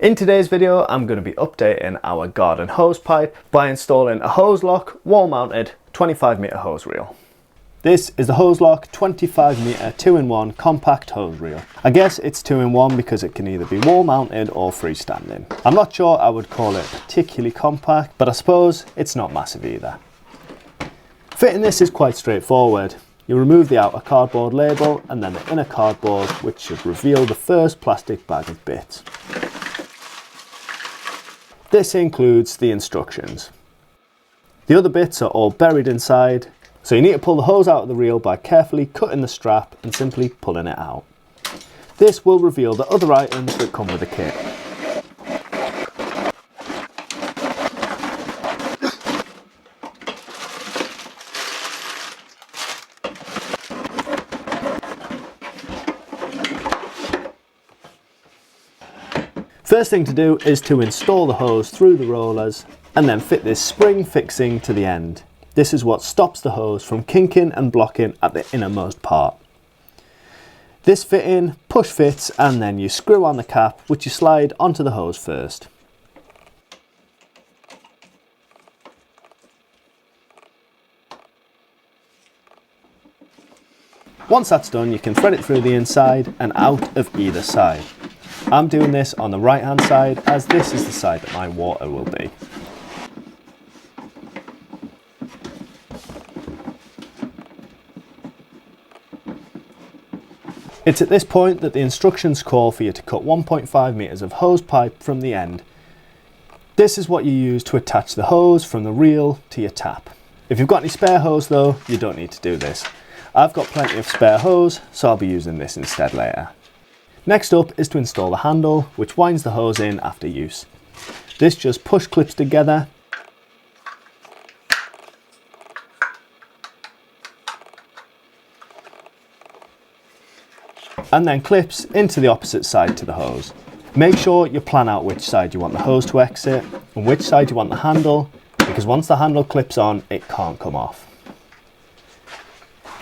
In today's video, I'm going to be updating our garden hose pipe by installing a Hozelock wall-mounted 25m hose reel. This is the Hozelock 25m 2-in-1 compact hose reel. I guess it's 2-in-1 because it can either be wall-mounted or freestanding. I'm not sure I would call it particularly compact, but I suppose it's not massive either. Fitting this is quite straightforward. You remove the outer cardboard label and then the inner cardboard, which should reveal the first plastic bag of bits. This includes the instructions. The other bits are all buried inside, so you need to pull the hose out of the reel by carefully cutting the strap and simply pulling it out. This will reveal the other items that come with the kit. First thing to do is to install the hose through the rollers and then fit this spring fixing to the end. This is what stops the hose from kinking and blocking at the innermost part. This fitting push fits and then you screw on the cap, which you slide onto the hose first. Once that's done, you can thread it through the inside and out of either side. I'm doing this on the right hand side as this is the side that my water will be. It's at this point that the instructions call for you to cut 1.5 meters of hose pipe from the end. This is what you use to attach the hose from the reel to your tap. If you've got any spare hose though, you don't need to do this. I've got plenty of spare hose, so I'll be using this instead later. Next up is to install the handle, which winds the hose in after use. This just push clips together and then clips into the opposite side to the hose. Make sure you plan out which side you want the hose to exit and which side you want the handle, because once the handle clips on, it can't come off.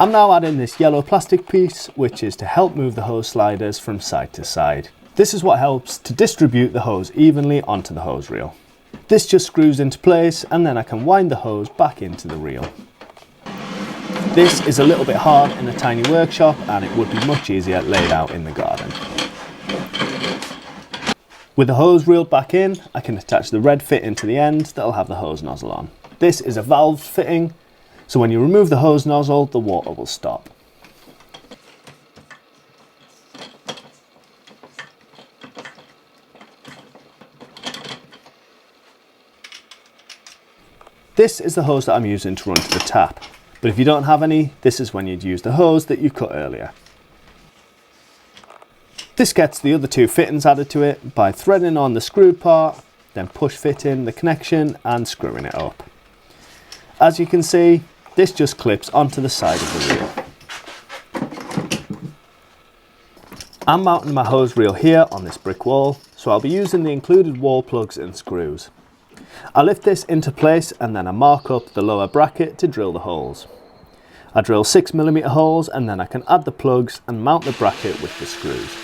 I'm now adding this yellow plastic piece, which is to help move the hose sliders from side to side. This is what helps to distribute the hose evenly onto the hose reel. This just screws into place and then I can wind the hose back into the reel. This is a little bit hard in a tiny workshop and it would be much easier laid out in the garden. With the hose reel back in, I can attach the red fitting to the end that'll have the hose nozzle on. This is a valve fitting, so when you remove the hose nozzle, the water will stop. This is the hose that I'm using to run to the tap, but if you don't have any, this is when you'd use the hose that you cut earlier. This gets the other two fittings added to it by threading on the screwed part, then push fitting the connection and screwing it up. As you can see, this just clips onto the side of the reel. I'm mounting my hose reel here on this brick wall, so I'll be using the included wall plugs and screws. I lift this into place and then I mark up the lower bracket to drill the holes. I drill 6mm holes and then I can add the plugs and mount the bracket with the screws.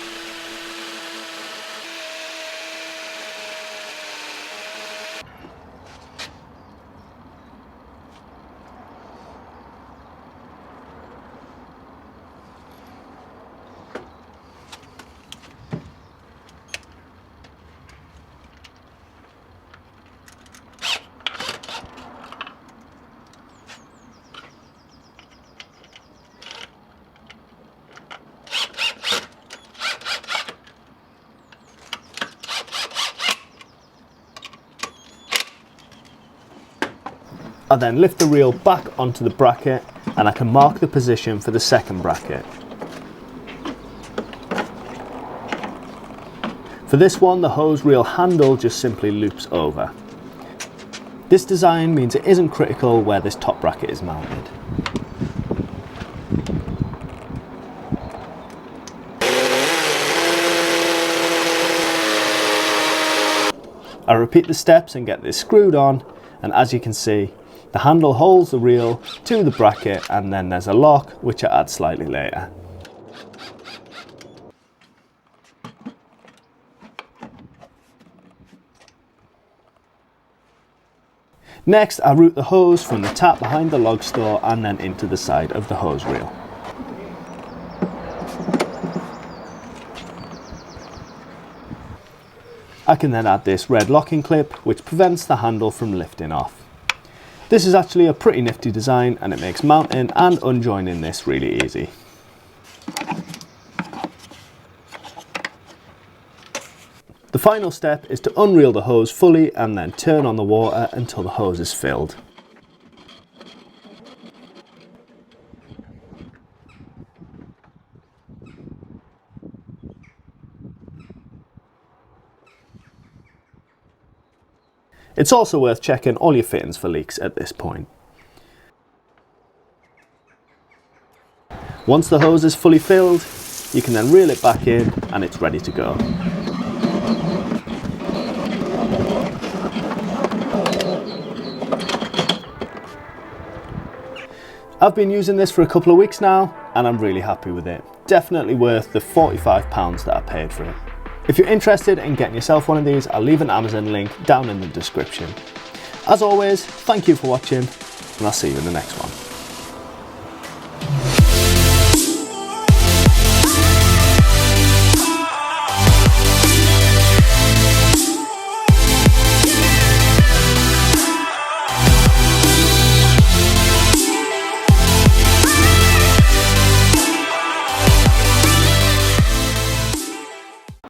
I then lift the reel back onto the bracket and I can mark the position for the second bracket. For this one, the hose reel handle just simply loops over. This design means it isn't critical where this top bracket is mounted. I repeat the steps and get this screwed on, and as you can see, the handle holds the reel to the bracket and then there's a lock which I add slightly later. Next, I route the hose from the tap behind the log store and then into the side of the hose reel. I can then add this red locking clip, which prevents the handle from lifting off. This is actually a pretty nifty design, and it makes mounting and unjoining this really easy. The final step is to unreel the hose fully and then turn on the water until the hose is filled. It's also worth checking all your fittings for leaks at this point. Once the hose is fully filled, you can then reel it back in and it's ready to go. I've been using this for a couple of weeks now and I'm really happy with it. Definitely worth the £45 that I paid for it. If you're interested in getting yourself one of these, I'll leave an Amazon link down in the description. As always, thank you for watching and I'll see you in the next one.